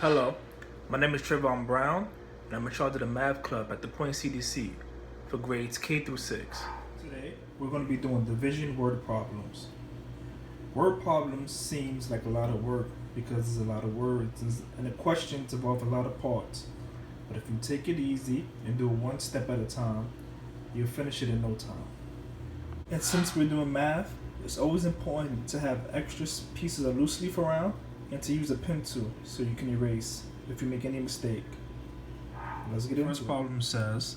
Hello, my name is Trevon Brown, and I'm in charge of the math club at the Point CDC for grades K through 6. Today, we're going to be doing division word problems. Word problems seems like a lot of work because there's a lot of words, and the questions involve a lot of parts. But if you take it easy and do it one step at a time, you'll finish it in no time. And since we're doing math, it's always important to have extra pieces of loose leaf around and to use a pencil so you can erase if you make any mistake. Let's get into it. First problem says,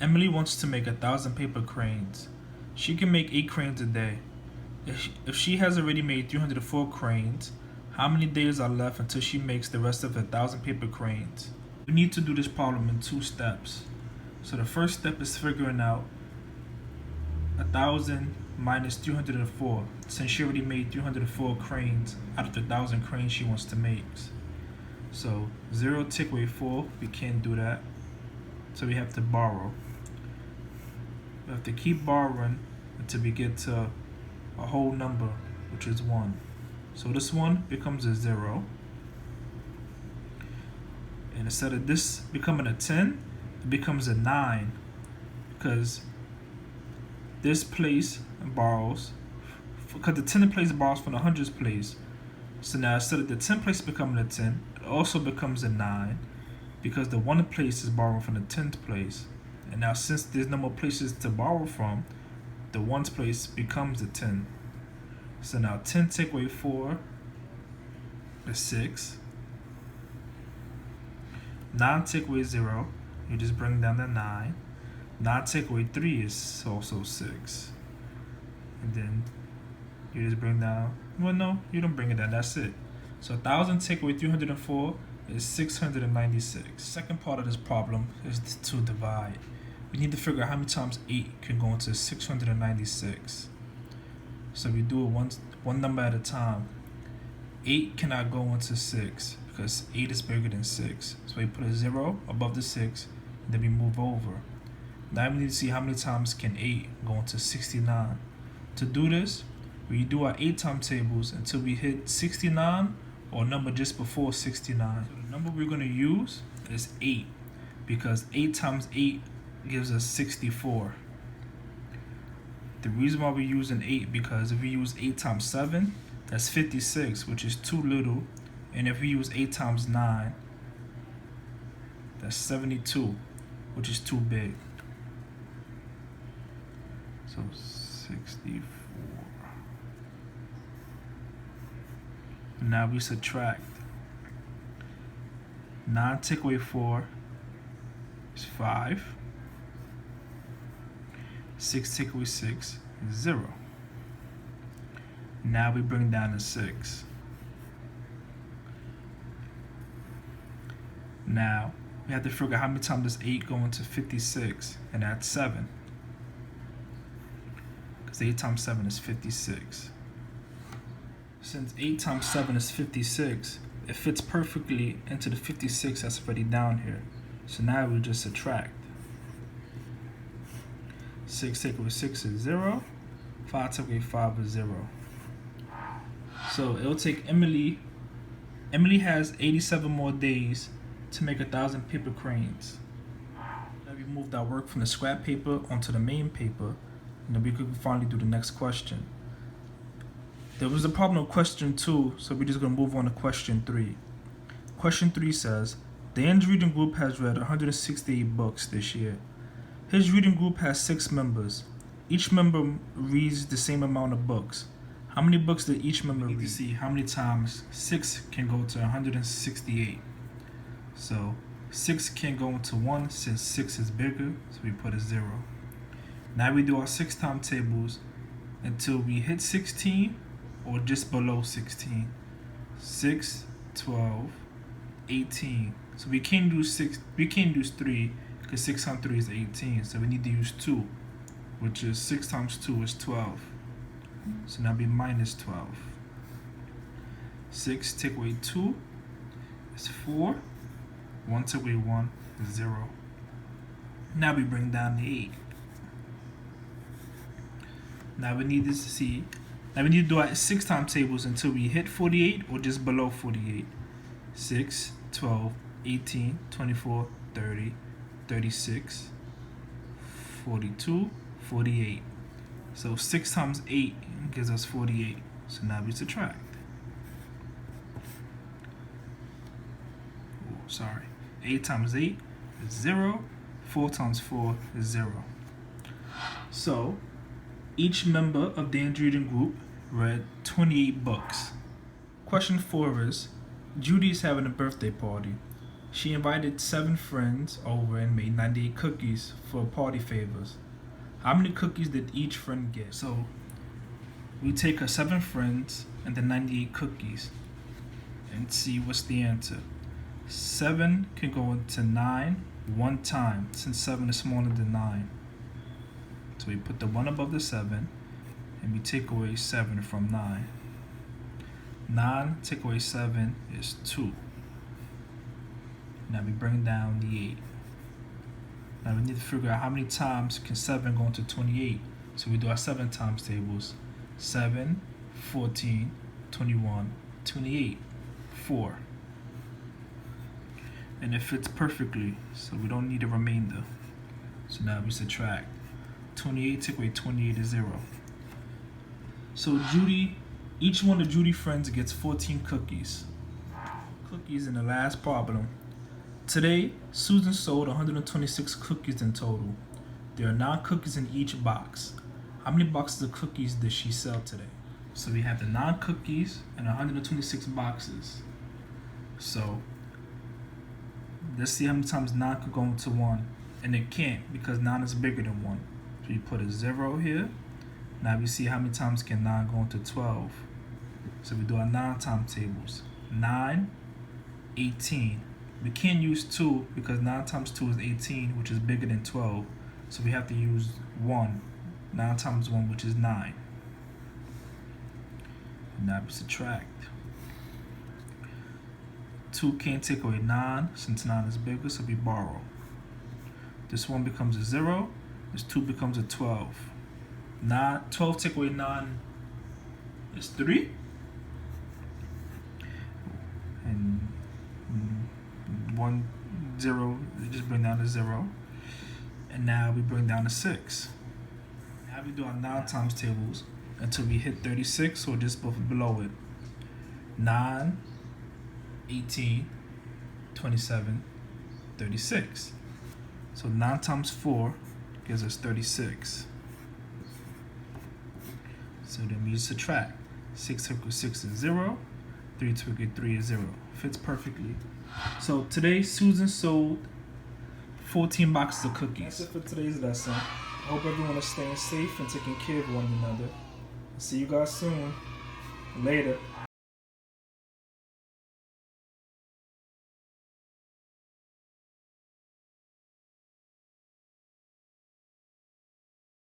Emily wants to make 1,000 paper cranes. She can make 8 cranes a day. If she has already made 304 cranes, how many days are left until she makes the rest of 1,000 paper cranes? We need to do this problem in 2 steps. So the first step is figuring out 1,000 minus 304, since she already made 304 cranes out of the 1,000 cranes she wants to make. So 0 take away 4, we can't do that. So we have to borrow. We have to keep borrowing until we get to a whole number, which is 1. So this 1 becomes a 0. And instead of this becoming a 10, it becomes a 9. Because this place borrows, because the 10th place borrows from the 100th place. So now instead of the 10th place becoming a 10, it also becomes a 9 because the 1st place is borrowing from the 10th place. And now since there's no more places to borrow from, the 1st place becomes a 10. So now 10 take away 4 is 6. 9 take away 0, you just bring down the 9. 9 take away 3 is also 6. And then you just bring down, well no, you don't bring it down, that's it. So 1,000 take away 304 is 696. Second part of this problem is to divide. We need to figure out how many times 8 can go into 696. So we do it one number at a time. 8 cannot go into 6 because 8 is bigger than 6. So we put a 0 above the 6, and then we move over. Now we need to see how many times can 8 go into 69. To do this, we do our 8 timetables until we hit 69 or a number just before 69. So the number we're going to use is 8 because 8 times 8 gives us 64. The reason why we're using 8 because if we use 8 times 7, that's 56, which is too little. And if we use 8 times 9, that's 72, which is too big. So 64. Now we subtract. 9 take away 4 is 5. 6 take away 6 is 0. Now we bring down the 6. Now we have to figure out how many times does 8 go into 56, and that's 7. 8 times 7 is 56. Since 8 times 7 is 56, it fits perfectly into the 56 that's already down here. So now we just subtract. 6 take away 6 is 0. 5 take away 5 is 0. So it'll take Emily has 87 more days to make 1,000 paper cranes. Now we moved our work from the scrap paper onto the main paper. And then we could finally do the next question. There was a problem with question 2, so we're just going to move on to question 3. Question 3 says, Dan's reading group has read 168 books this year. His reading group has 6 members. Each member reads the same amount of books. How many books did each member read? We need to see how many times 6 can go to 168. So 6 can't go into 1 since 6 is bigger, so we put a 0. Now we do our 6 timetables until we hit 16 or just below 16. 6, 12, 18. So we can't do 6, we can't use 3 because 6 times 3 is 18. So we need to use 2, which is 6 times 2 is 12. So now be minus 12. 6 take away 2 is 4. 1 take away 1 is 0. Now we bring down the 8. Now we need to see Now we need to do our 6 timetables until we hit 48 or just below 48. 6, 12, 18, 24, 30, 36, 42, 48. So 6 times 8 gives us 48. So now we subtract. Oh, sorry. 8 times 8 is 0. 4 times 4 is 0. So each member of the ingredient group read 28 books. Question 4 is, Judy is having a birthday party. She invited 7 friends over and made 98 cookies for party favors. How many cookies did each friend get? So we take her 7 friends and the 98 cookies and see what's the answer. 7 can go into 9 one time, since 7 is smaller than 9. So we put the 1 above the 7 and we take away 7 from 9. 9 take away 7 is 2. Now we bring down the 8. Now we need to figure out how many times can 7 go into 28. So we do our 7 times tables. 7, 14, 21, 28, 4. And it fits perfectly, so we don't need a remainder. So now we subtract. 28 take away 28 is 0. So each one of Judy friends gets 14 cookies. Cookies in the last problem. Today, Susan sold 126 cookies in total. There are 9 cookies in each box. How many boxes of cookies did she sell today? So we have the 9 cookies and 126 boxes. So let's see how many times 9 could go into 1. And it can't, because 9 is bigger than 1. So you put a 0 here. Now we see how many times can 9 go into 12. So we do our 9 time tables. 9, 18. We can't use 2 because 9 times 2 is 18, which is bigger than 12. So we have to use 1. 9 times 1, which is 9. And now we subtract. 2 can't take away 9 since 9 is bigger, so we borrow. This 1 becomes a 0. This 2 becomes a 12. 12 take away 9 is 3. And 1, 0, we just bring down to 0. And now we bring down to 6. Now we do our 9 times tables until we hit 36 or just below it. 9, 18, 27, 36. So 9 times 4 gives us 36. So then we subtract. 6 equals 6 is 0. 3 equals 3 is 0. Fits perfectly. So today Susan sold 14 boxes of cookies. That's it for today's lesson. I hope everyone is staying safe and taking care of one another. See you guys soon. Later.